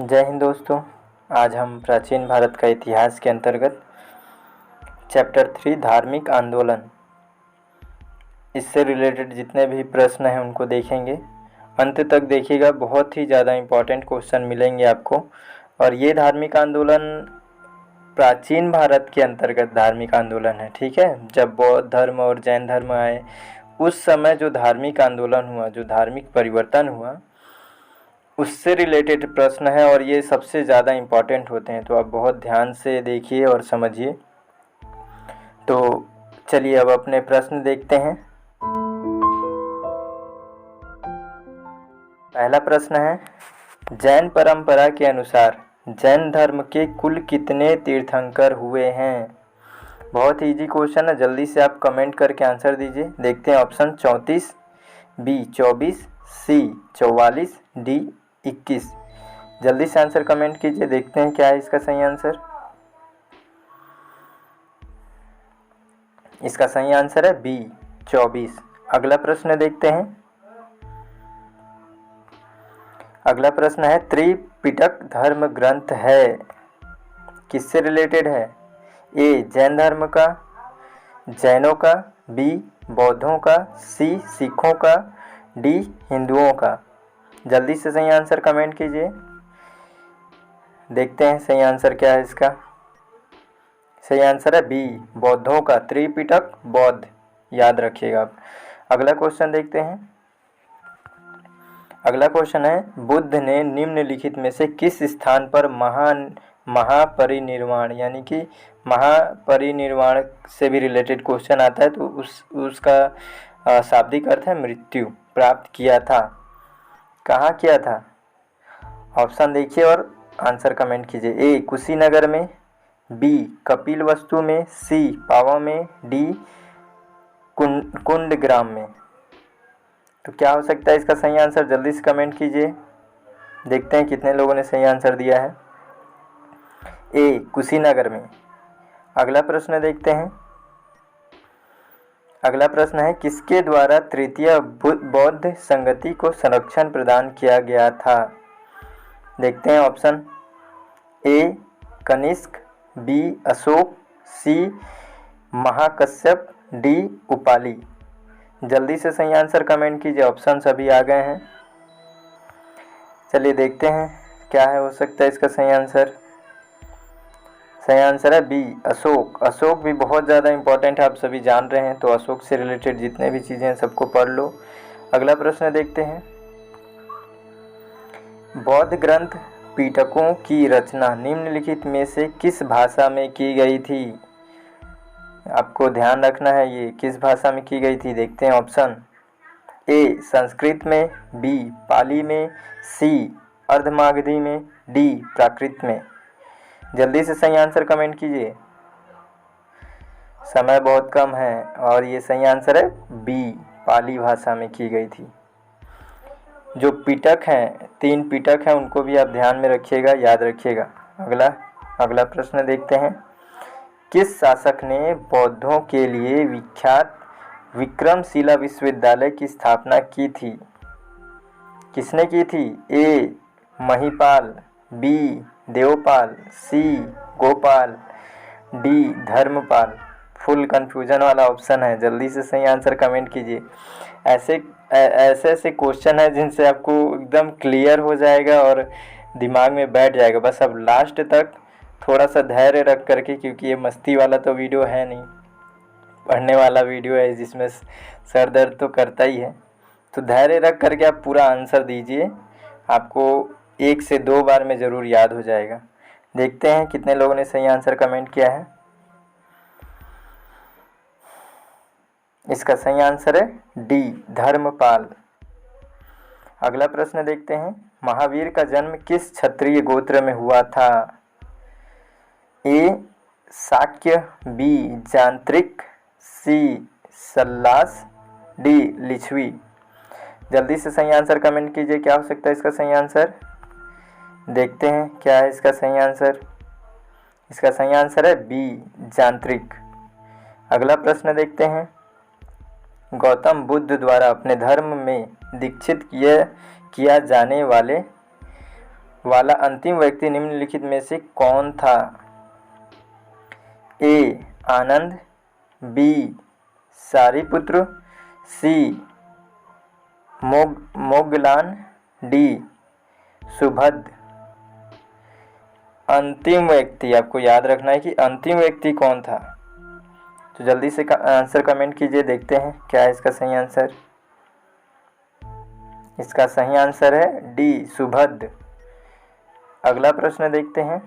जय हिंद दोस्तों। आज हम प्राचीन भारत का इतिहास के अंतर्गत चैप्टर 3 धार्मिक आंदोलन, इससे रिलेटेड जितने भी प्रश्न हैं उनको देखेंगे। अंत तक देखिएगा, बहुत ही ज़्यादा इम्पोर्टेंट क्वेश्चन मिलेंगे आपको। और ये धार्मिक आंदोलन प्राचीन भारत के अंतर्गत धार्मिक आंदोलन है, ठीक है। जब बौद्ध धर्म और जैन धर्म आए उस समय जो धार्मिक आंदोलन हुआ, जो धार्मिक परिवर्तन हुआ, उससे रिलेटेड प्रश्न है और ये सबसे ज़्यादा इम्पॉर्टेंट होते हैं। तो आप बहुत ध्यान से देखिए और समझिए। तो चलिए अब अपने प्रश्न देखते हैं। पहला प्रश्न है, जैन परंपरा के अनुसार जैन धर्म के कुल कितने तीर्थंकर हुए हैं। बहुत इजी क्वेश्चन है, जल्दी से आप कमेंट करके आंसर दीजिए। देखते हैं ऑप्शन 34, बी 24, सी 44, डी 21। जल्दी से आंसर कमेंट कीजिए, देखते हैं क्या है इसका सही आंसर। इसका सही आंसर है बी 24। अगला प्रश्न देखते हैं। अगला प्रश्न है, त्रिपिटक धर्म ग्रंथ है, किससे रिलेटेड है। ए जैन धर्म का, जैनों का, बी बौद्धों का, सी सिखों का, डी हिंदुओं का। जल्दी से सही आंसर कमेंट कीजिए, देखते हैं सही आंसर क्या है इसका। सही आंसर है बी बौद्धों का, त्रिपिटक बौद्ध, याद रखिएगा आप। अगला क्वेश्चन देखते हैं। अगला क्वेश्चन है, बुद्ध ने निम्नलिखित में से किस स्थान पर महापरिनिर्वाण, यानी कि महापरिनिर्वाण से भी रिलेटेड क्वेश्चन आता है, तो उसका शाब्दिक अर्थ है मृत्यु, प्राप्त किया था। कहाँ किया था। ऑप्शन देखिए और आंसर कमेंट कीजिए। ए कुशीनगर में, बी कपिलवस्तु में, सी पावा में, डी कुंडग्राम में। तो क्या हो सकता है इसका सही आंसर, जल्दी से कमेंट कीजिए, देखते हैं कितने लोगों ने सही आंसर दिया है। ए कुशीनगर में। अगला प्रश्न देखते हैं। अगला प्रश्न है, किसके द्वारा तृतीय बौद्ध संगति को संरक्षण प्रदान किया गया था। देखते हैं ऑप्शन। ए कनिष्क, बी अशोक, सी महाकश्यप, डी उपाली। जल्दी से सही आंसर कमेंट कीजिए, ऑप्शन सभी आ गए हैं। चलिए देखते हैं क्या है, हो सकता है इसका सही आंसर। सही आंसर है बी अशोक। अशोक भी बहुत ज़्यादा इम्पोर्टेंट है, आप सभी जान रहे हैं, तो अशोक से रिलेटेड जितने भी चीज़ें हैं सबको पढ़ लो। अगला प्रश्न देखते हैं। बौद्ध ग्रंथ पिटकों की रचना निम्नलिखित में से किस भाषा में की गई थी। आपको ध्यान रखना है ये किस भाषा में की गई थी। देखते हैं ऑप्शन। ए संस्कृत में, बी पाली में, सी अर्धमागधी में, डी प्राकृत में। जल्दी से सही आंसर कमेंट कीजिए, समय बहुत कम है और ये सही आंसर है बी पाली भाषा में की गई थी। जो पिटक हैं, 3 पिटक हैं, उनको भी आप ध्यान में रखिएगा, याद रखिएगा। अगला प्रश्न देखते हैं। किस शासक ने बौद्धों के लिए विख्यात विक्रमशिला विश्वविद्यालय की स्थापना की थी। किसने की थी। A Mahipal, B Devpal, C Gopal, D Dharampal. Full confusion वाला ऑप्शन है, जल्दी से सही आंसर कमेंट कीजिए। ऐसे क्वेश्चन है जिनसे आपको एकदम क्लियर हो जाएगा और दिमाग में बैठ जाएगा। बस अब लास्ट तक थोड़ा सा धैर्य रख करके, क्योंकि ये मस्ती वाला तो वीडियो है नहीं, पढ़ने वाला वीडियो है जिसमें सर दर्द तो करता ही है। तो धैर्य रख करके आप पूरा आंसर दीजिए, आपको 1 से 2 बार में ज़रूर याद हो जाएगा। देखते हैं कितने लोगों ने सही आंसर कमेंट किया है। इसका सही आंसर है डी धर्मपाल। अगला प्रश्न देखते हैं। महावीर का जन्म किस क्षत्रिय गोत्र में हुआ था। ए शाक्य, बी जांत्रिक, सी सल्लास, डी लिच्छवी। जल्दी से सही आंसर कमेंट कीजिए, क्या हो सकता है इसका सही आंसर। देखते हैं क्या है इसका सही आंसर। इसका सही आंसर है बी जांत्रिक। अगला प्रश्न देखते हैं। गौतम बुद्ध द्वारा अपने धर्म में दीक्षित किया जाने वाले वाला अंतिम व्यक्ति निम्नलिखित में से कौन था? ए. आनंद, बी. सारिपुत्र, सी. मोगलान, डी. सुभद्र। अंतिम व्यक्ति आपको याद रखना है कि अंतिम व्यक्ति कौन था। तो जल्दी से आंसर कमेंट कीजिए, देखते हैं क्या है इसका सही आंसर। इसका सही आंसर है डी. सुभद्र। अगला प्रश्न देखते हैं।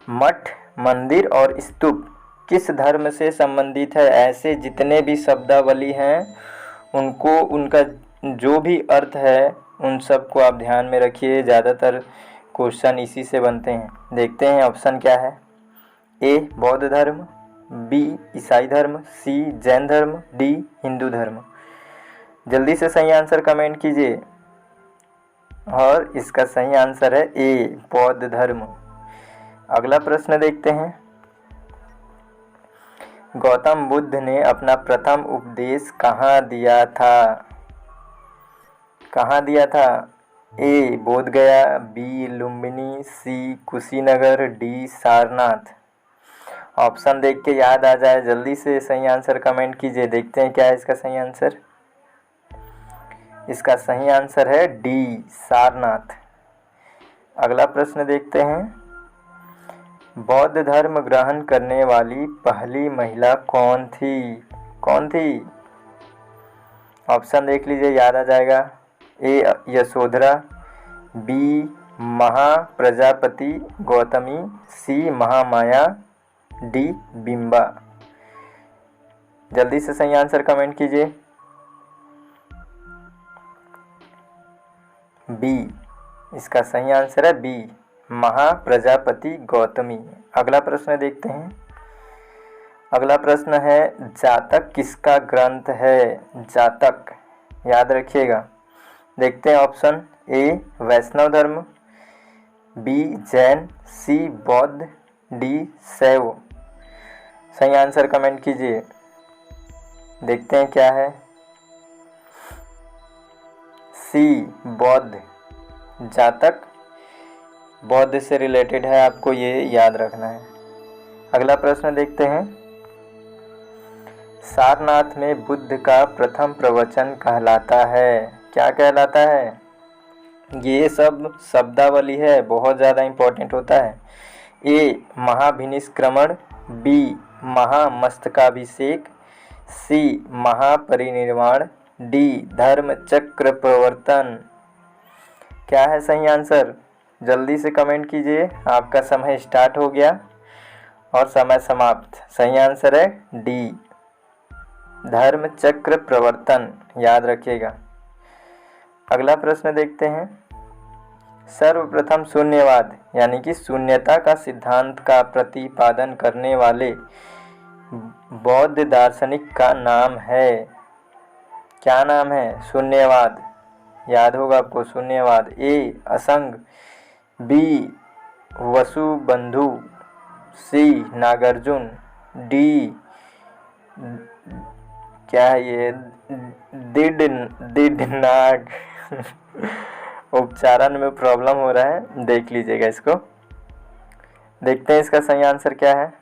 मठ, मंदिर और स्तूप किस धर्म से संबंधित है? ऐसे जितने भी शब्दावली हैं उनको, उनका जो भी अर्थ है उन सब को आप ध्यान में रखिए। ज़्यादातर क्वेश्चन इसी से बनते हैं। देखते हैं ऑप्शन क्या है। ए. बौद्ध धर्म, बी. ईसाई धर्म, सी. जैन धर्म, डी. हिंदू धर्म। जल्दी से सही आंसर कमेंट कीजिए। और इसका सही आंसर है ए. बौद्ध धर्म। अगला प्रश्न देखते हैं। गौतम बुद्ध ने अपना प्रथम उपदेश कहाँ दिया था? कहाँ दिया था? ए. बोधगया, बी. लुम्बिनी, सी. कुशीनगर, डी. सारनाथ। ऑप्शन देख के याद आ जाए, जल्दी से सही आंसर कमेंट कीजिए। देखते हैं क्या है इसका सही आंसर। इसका सही आंसर है डी. सारनाथ। अगला प्रश्न देखते हैं। बौद्ध धर्म ग्रहण करने वाली पहली महिला कौन थी? कौन थी? ऑप्शन देख लीजिए, याद आ जाएगा। ए. यशोधरा, बी. महाप्रजापति गौतमी, सी. महामाया, डी. बिंबा। जल्दी से सही आंसर कमेंट कीजिए। बी. इसका सही आंसर है बी. महाप्रजापति गौतमी। अगला प्रश्न देखते हैं। अगला प्रश्न है, जातक किसका ग्रंथ है? जातक याद रखिएगा। देखते हैं ऑप्शन। ए. वैष्णव धर्म, बी. जैन, सी. बौद्ध, डी. शैव। सही आंसर कमेंट कीजिए। देखते हैं क्या है। सी. बौद्ध। जातक बौद्ध से रिलेटेड है, आपको ये याद रखना है। अगला प्रश्न देखते हैं। सारनाथ में बुद्ध का प्रथम प्रवचन कहलाता है, क्या कहलाता है? ये सब शब्दावली है, बहुत ज़्यादा इम्पोर्टेंट होता है। ए. महाभिनिष्क्रमण, बी. महामस्तकाभिषेक, सी. महापरिनिर्वाण, डी. धर्म चक्र प्रवर्तन। क्या है सही आंसर? जल्दी से कमेंट कीजिए। आपका समय स्टार्ट हो गया और समय समाप्त। सही आंसर है डी. धर्म चक्र प्रवर्तन, याद रखिएगा। अगला प्रश्न देखते हैं। सर्वप्रथम शून्यवाद यानी कि शून्यता का सिद्धांत का प्रतिपादन करने वाले बौद्ध दार्शनिक का नाम है? क्या नाम है? शून्यवाद याद होगा आपको। शून्यवाद। ए. असंग, बी. वसुबंधु, सी. नागार्जुन, डी. क्या है ये? दिडनाग। उच्चारण में प्रॉब्लम हो रहा है, देख लीजिएगा इसको। देखते हैं इसका सही आंसर क्या है।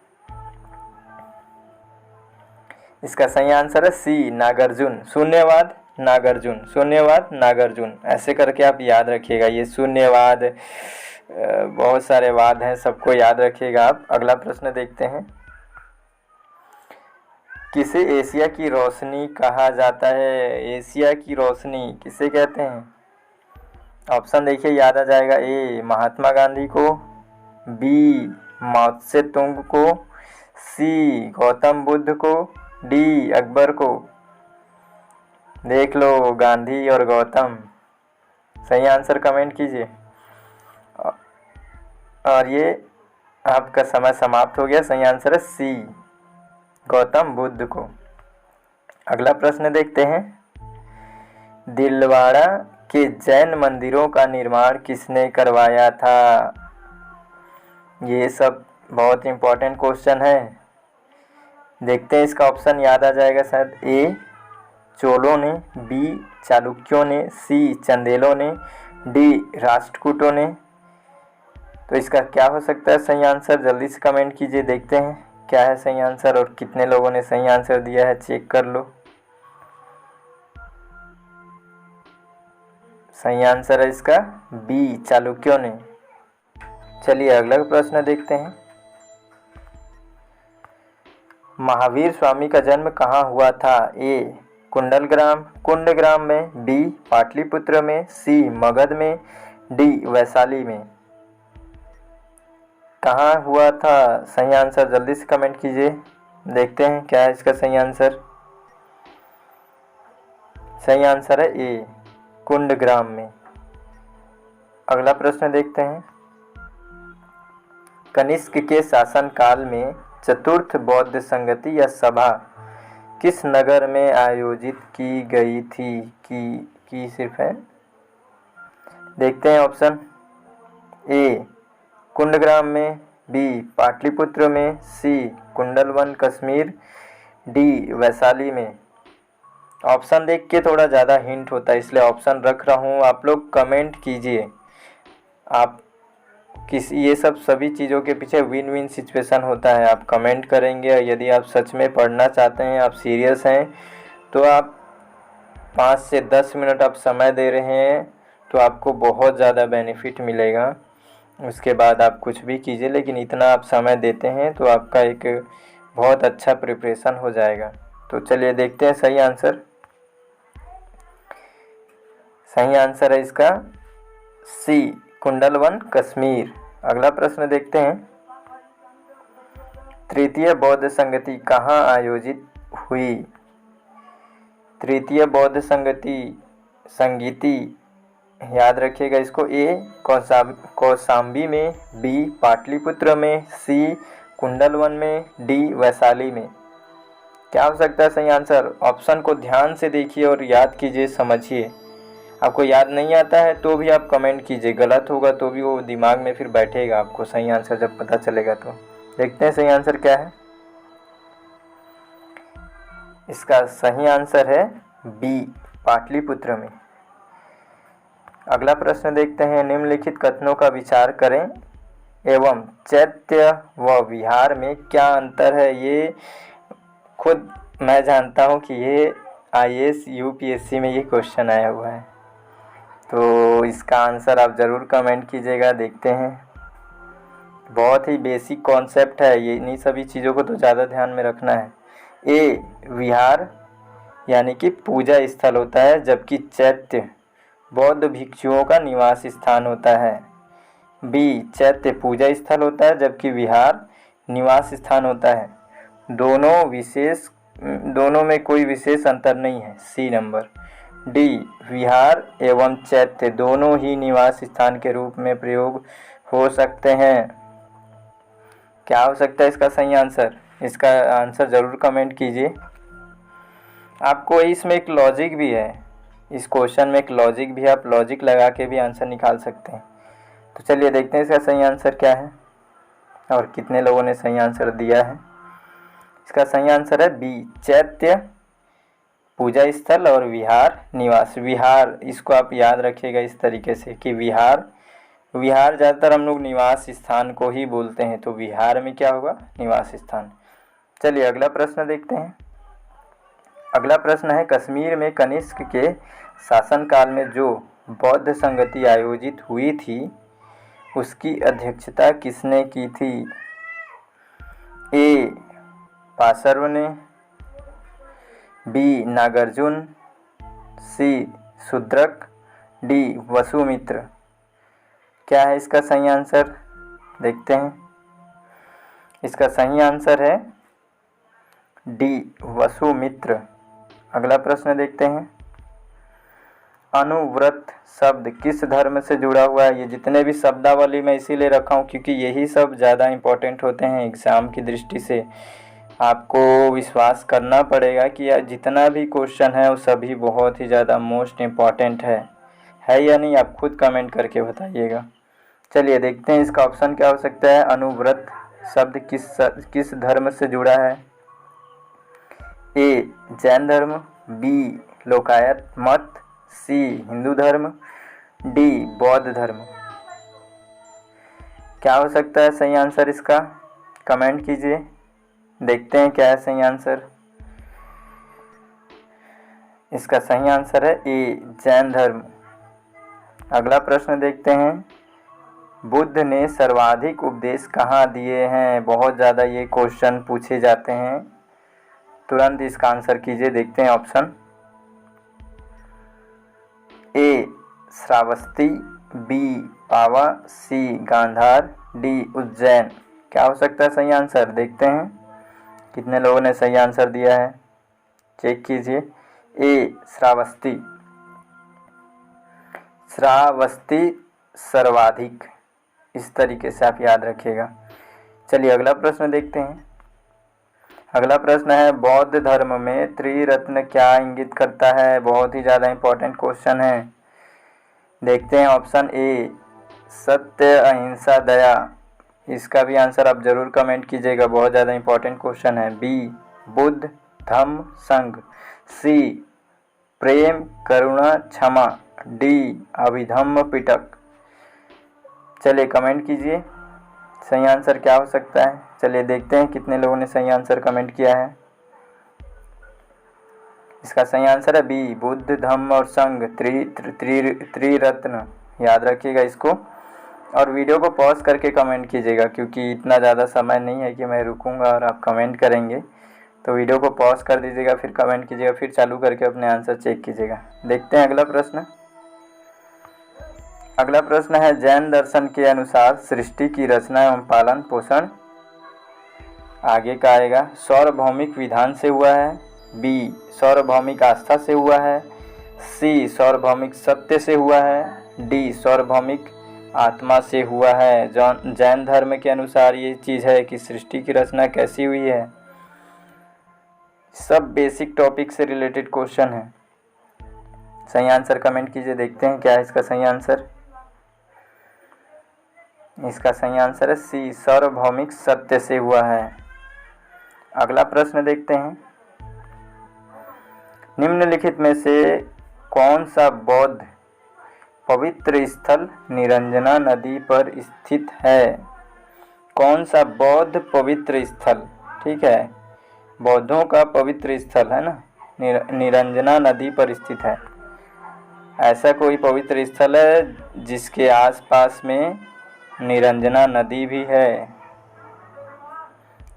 इसका सही आंसर है सी. नागार्जुन। शून्यवाद नागार्जुन, शून्यवाद नागार्जुन, ऐसे करके आप याद रखिएगा। ये शून्यवाद, बहुत सारे वाद हैं, सबको याद रखिएगा आप। अगला प्रश्न देखते हैं। किसे एशिया की रोशनी कहा जाता है? एशिया की रोशनी किसे कहते हैं? ऑप्शन देखिए, याद आ जाएगा। ए. महात्मा गांधी को, बी. माओ से तुंग को, सी. गौतम बुद्ध को, डी. अकबर को। देख लो, गांधी और गौतम। सही आंसर कमेंट कीजिए। और ये आपका समय समाप्त हो गया। सही आंसर है सी. गौतम बुद्ध को। अगला प्रश्न देखते हैं। दिलवाड़ा के जैन मंदिरों का निर्माण किसने करवाया था? ये सब बहुत इम्पोर्टेंट क्वेश्चन है। देखते हैं इसका ऑप्शन, याद आ जाएगा शायद। ए. चोलों ने, बी. चालुक्यों ने, सी. चंदेलों ने, डी राष्ट्रकूटों ने। तो इसका क्या हो सकता है सही आंसर, जल्दी से कमेंट कीजिए, देखते हैं क्या है सही आंसर और कितने लोगों ने सही आंसर दिया है, चेक कर लो। सही आंसर है इसका बी, चालुक्यों ने। चलिए अगला प्रश्न देखते हैं। महावीर स्वामी का जन्म कहाँ हुआ था? ए कुंडग्राम में, बी पाटलिपुत्र में, सी मगध में, डी वैशाली में। कहाँ हुआ था सही आंसर, जल्दी से कमेंट कीजिए, देखते हैं क्या है इसका सही आंसर। सही आंसर है ए, कुंडग्राम में। अगला प्रश्न देखते हैं। कनिष्क के शासनकाल में चतुर्थ बौद्ध संगति या सभा किस नगर में आयोजित की गई थी? की सिर्फ है, देखते हैं ऑप्शन। ए कुंडग्राम में, बी पाटलिपुत्र में, सी कुंडलवन कश्मीर, डी वैशाली में। ऑप्शन देख के थोड़ा ज़्यादा हिंट होता है इसलिए ऑप्शन रख रहा हूँ, आप लोग कमेंट कीजिए। आप ये सब सभी चीज़ों के पीछे विन विन सिचुएशन होता है, आप कमेंट करेंगे। यदि आप सच में पढ़ना चाहते हैं, आप सीरियस हैं, तो आप 5 से 10 मिनट आप समय दे रहे हैं तो आपको बहुत ज़्यादा बेनिफिट मिलेगा। उसके बाद आप कुछ भी कीजिए, लेकिन इतना आप समय देते हैं तो आपका एक बहुत अच्छा प्रिपरेशन हो जाएगा। तो चलिए देखते हैं सही आंसर। सही आंसर है इसका सी, कुंडलवन कश्मीर। अगला प्रश्न देखते हैं। तृतीय बौद्ध संगति कहाँ आयोजित हुई? तृतीय बौद्ध संगीति याद रखिएगा इसको। ए कौशाम्बी में, बी पाटलिपुत्र में, सी कुंडलवन में, डी वैशाली में। क्या हो सकता है सही आंसर? ऑप्शन को ध्यान से देखिए और याद कीजिए, समझिए। आपको याद नहीं आता है तो भी आप कमेंट कीजिए, गलत होगा तो भी वो दिमाग में फिर बैठेगा आपको सही आंसर जब पता चलेगा। तो देखते हैं सही आंसर क्या है। इसका सही आंसर है बी, पाटलिपुत्र में। अगला प्रश्न देखते हैं। निम्नलिखित कथनों का विचार करें एवं चैत्य व विहार में क्या अंतर है? ये खुद मैं जानता हूँ कि ये IAS UPSC में ये क्वेश्चन आया हुआ है, तो इसका आंसर आप ज़रूर कमेंट कीजिएगा, देखते हैं। बहुत ही बेसिक कॉन्सेप्ट है ये, इन्हीं सभी चीज़ों को तो ज़्यादा ध्यान में रखना है। ए विहार यानी कि पूजा स्थल होता है, जबकि चैत्य बौद्ध भिक्षुओं का निवास स्थान होता है। बी चैत्य पूजा स्थल होता है, जबकि विहार निवास स्थान होता है। दोनों में कोई विशेष अंतर नहीं है, सी नंबर। डी विहार एवं चैत्य दोनों ही निवास स्थान के रूप में प्रयोग हो सकते हैं। क्या हो सकता है इसका सही आंसर? इसका आंसर ज़रूर कमेंट कीजिए। आपको इसमें एक लॉजिक भी है, इस क्वेश्चन में एक लॉजिक भी है, आप लॉजिक लगा के भी आंसर निकाल सकते हैं। तो चलिए देखते हैं इसका सही आंसर क्या है और कितने लोगों ने सही आंसर दिया है। इसका सही आंसर है बी, चैत्य पूजा स्थल और विहार निवास। विहार इसको आप याद रखिएगा इस तरीके से कि विहार ज़्यादातर हम लोग निवास स्थान को ही बोलते हैं, तो विहार में क्या होगा? निवास स्थान। चलिए अगला प्रश्न देखते हैं। अगला प्रश्न है, कश्मीर में कनिष्क के शासनकाल में जो बौद्ध संगति आयोजित हुई थी उसकी अध्यक्षता किसने की थी? ए पार्श्व ने, बी नागार्जुन, सी शूद्रक, डी वसुमित्र। क्या है इसका सही आंसर? देखते हैं। इसका सही आंसर है डी वसुमित्र। अगला प्रश्न देखते हैं। अनुव्रत शब्द किस धर्म से जुड़ा हुआ है? ये जितने भी शब्दावली मैं इसीलिए रखा हूँ क्योंकि यही सब ज़्यादा इम्पोर्टेंट होते हैं एग्ज़ाम की दृष्टि से। आपको विश्वास करना पड़ेगा कि यह जितना भी क्वेश्चन है वो सभी बहुत ही ज़्यादा मोस्ट इम्पॉर्टेंट है या नहीं? आप खुद कमेंट करके बताइएगा। चलिए देखते हैं इसका ऑप्शन क्या हो सकता है। अनुव्रत शब्द किस धर्म से जुड़ा है? ए जैन धर्म, बी लोकायत मत, सी हिंदू धर्म, डी बौद्ध धर्म। क्या हो सकता है सही आंसर इसका? कमेंट कीजिए, देखते हैं क्या है सही आंसर। इसका सही आंसर है ए जैन धर्म। अगला प्रश्न देखते हैं, बुद्ध ने सर्वाधिक उपदेश कहाँ दिए हैं? बहुत ज़्यादा ये क्वेश्चन पूछे जाते हैं, तुरंत इसका आंसर कीजिए। देखते हैं ऑप्शन, ए श्रावस्ती, बी पावा, सी गांधार, डी उज्जैन। क्या हो सकता है सही आंसर? देखते हैं कितने लोगों ने सही आंसर दिया है, चेक कीजिए। ए श्रावस्ती, श्रावस्ती सर्वाधिक, इस तरीके से आप याद रखिएगा। चलिए अगला प्रश्न देखते हैं। अगला प्रश्न है, बौद्ध धर्म में त्रिरत्न क्या इंगित करता है? बहुत ही ज़्यादा इंपॉर्टेंट क्वेश्चन है। देखते हैं ऑप्शन, ए सत्य, अहिंसा, दया। इसका भी आंसर आप ज़रूर कमेंट कीजिएगा, बहुत ज़्यादा इंपॉर्टेंट क्वेश्चन है। बी बुद्ध, धम्म, संघ, सी प्रेम, करुणा, क्षमा, डी अभिधम्म पिटक। चलिए कमेंट कीजिए, सही आंसर क्या हो सकता है। चलिए देखते हैं कितने लोगों ने सही आंसर कमेंट किया है। इसका सही आंसर है बी बुद्ध, धम्म और संघ, त्रिरत्न। याद रखिएगा इसको, और वीडियो को पॉज करके कमेंट कीजिएगा, क्योंकि इतना ज़्यादा समय नहीं है कि मैं रुकूंगा और आप कमेंट करेंगे। तो वीडियो को पॉज कर दीजिएगा, फिर कमेंट कीजिएगा, फिर चालू करके अपने आंसर चेक कीजिएगा। देखते हैं अगला प्रश्न। अगला प्रश्न है, जैन दर्शन के अनुसार सृष्टि की रचना एवं पालन पोषण आगे का आएगा, सार्वभौमिक विधान से हुआ है, बी सार्वभौमिक आस्था से हुआ है, सी सार्वभौमिक सत्य से हुआ है, डी सार्वभौमिक आत्मा से हुआ है। जैन धर्म के अनुसार ये चीज़ है कि सृष्टि की रचना कैसी हुई है। सब बेसिक टॉपिक से रिलेटेड क्वेश्चन है। सही आंसर कमेंट कीजिए, देखते हैं क्या है इसका सही आंसर। इसका सही आंसर है सी सार्वभौमिक सत्य से हुआ है। अगला प्रश्न देखते हैं, निम्नलिखित में से कौन सा बौद्ध पवित्र स्थल निरंजना नदी पर स्थित है? कौन सा बौद्ध पवित्र स्थल, ठीक है, बौद्धों का पवित्र स्थल है ना, निरंजना नदी पर स्थित है। ऐसा कोई पवित्र स्थल है जिसके आसपास में निरंजना नदी भी है?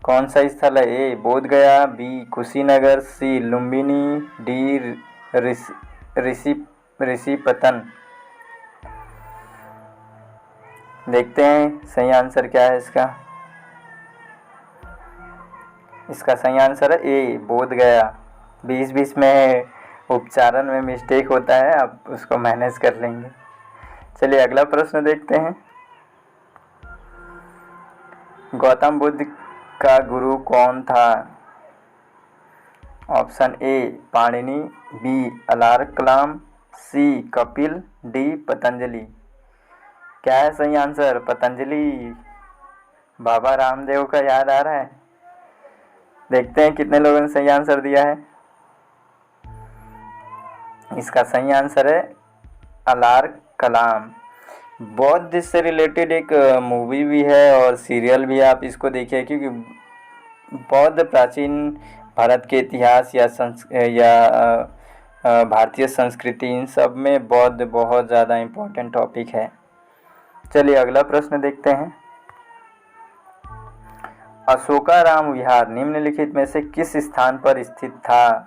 कौन सा स्थल है? ए बोध गया, बी कुशीनगर, सी लुम्बिनी, डी ऋषिपतन। देखते हैं सही आंसर क्या है इसका। इसका सही आंसर है ए बोध गया। बीच बीच में उच्चारण में मिस्टेक होता है, आप उसको मैनेज कर लेंगे। चलिए अगला प्रश्न देखते हैं, गौतम बुद्ध का गुरु कौन था? Option A Panini, B Alara Kalama, C Kapil, D Patanjali. क्या है सही आंसर? पतंजलि, बाबा रामदेव का याद आ रहा है। देखते हैं कितने लोगों ने सही आंसर दिया है। इसका सही आंसर है अलार कलाम। बौद्ध से रिलेटेड एक मूवी भी है और सीरियल भी, आप इसको देखिए, क्योंकि बौद्ध प्राचीन भारत के इतिहास या भारतीय संस्कृति, इन सब में बौद्ध बहुत ज़्यादा इम्पोर्टेंट टॉपिक है। चलिए अगला प्रश्न देखते हैं, अशोकाराम विहार निम्नलिखित में से किस स्थान पर स्थित था?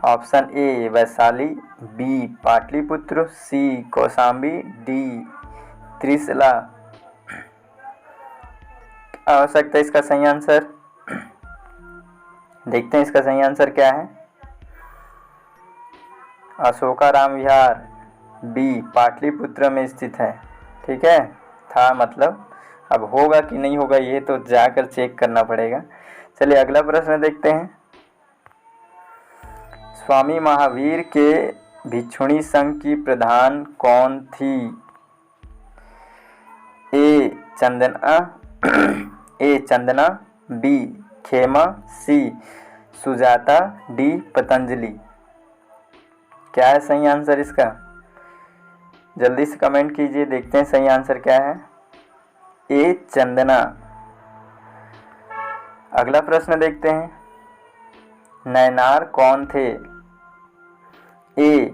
Option A Vaishali, B Pataliputra, C Kaushambi, D Trishala. हो सकता है इसका सही आंसर। देखते हैं इसका सही आंसर क्या है। अशोकाराम विहार बी पाटलिपुत्र में स्थित है। ठीक है, था मतलब, अब होगा कि नहीं होगा ये तो जाकर चेक करना पड़ेगा। चलिए अगला प्रश्न देखते हैं, स्वामी महावीर के भिक्षुणी संघ की प्रधान कौन थी? ए चंदना, बी खेमा, सी सुजाता, डी पतंजलि। क्या है सही आंसर इसका? जल्दी से कमेंट कीजिए, देखते हैं सही आंसर क्या है। ए चंदना। अगला प्रश्न देखते हैं, नैनार कौन थे? ए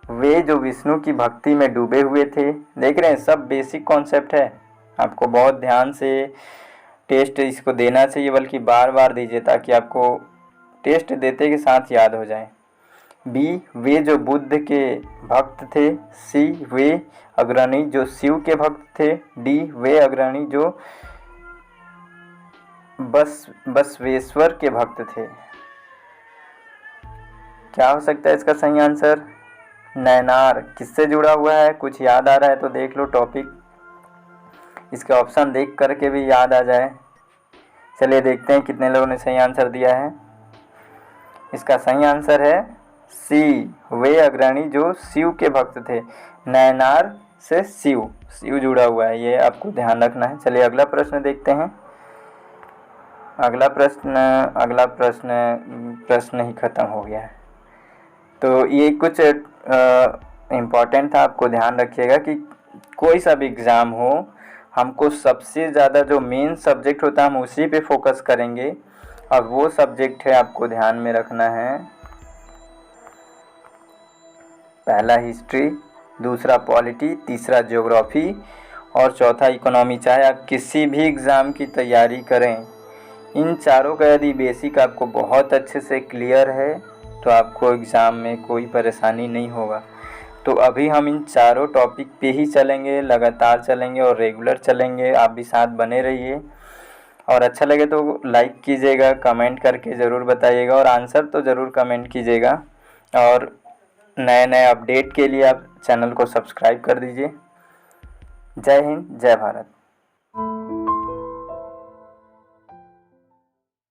वे जो विष्णु की भक्ति में डूबे हुए थे। देख रहे हैं, सब बेसिक कॉन्सेप्ट है, आपको बहुत ध्यान से टेस्ट इसको देना चाहिए, बल्कि बार बार दीजिए ताकि आपको टेस्ट देते के साथ याद हो जाए। बी वे जो बुद्ध के भक्त थे। सी वे अग्रणी जो शिव के भक्त थे। डी वे अग्रणी जो बसवेश्वर के भक्त थे। क्या हो सकता है इसका सही आंसर? नैनार किससे जुड़ा हुआ है? कुछ याद आ रहा है तो देख लो टॉपिक, इसके ऑप्शन देख करके भी याद आ जाए। चलिए देखते हैं कितने लोगों ने सही आंसर दिया है। इसका सही आंसर है सी वे अग्रणी जो शिव के भक्त थे। नैनार से शिव जुड़ा हुआ है, ये आपको ध्यान रखना है। चलिए अगला प्रश्न देखते हैं। अगला प्रश्न ही खत्म हो गया है। तो ये कुछ इम्पॉर्टेंट था, आपको ध्यान रखिएगा कि कोई सा भी एग्ज़ाम हो, हमको सबसे ज़्यादा जो मेन सब्जेक्ट होता है हम उसी पे फोकस करेंगे, और वो सब्जेक्ट है आपको ध्यान में रखना है, पहला हिस्ट्री, दूसरा पॉलिटी, तीसरा ज्योग्राफी और चौथा इकोनॉमी। चाहे आप किसी भी एग्ज़ाम की तैयारी करें, इन चारों का यदि बेसिक आपको बहुत अच्छे से क्लियर है तो आपको एग्ज़ाम में कोई परेशानी नहीं होगा। तो अभी हम इन चारों टॉपिक पे ही चलेंगे, लगातार चलेंगे और रेगुलर चलेंगे। आप भी साथ बने रहिए, और अच्छा लगे तो लाइक कीजिएगा, कमेंट करके ज़रूर बताइएगा, और आंसर तो ज़रूर कमेंट कीजिएगा। और नए नए अपडेट के लिए आप चैनल को सब्सक्राइब कर दीजिए। जय हिंद, जय भारत।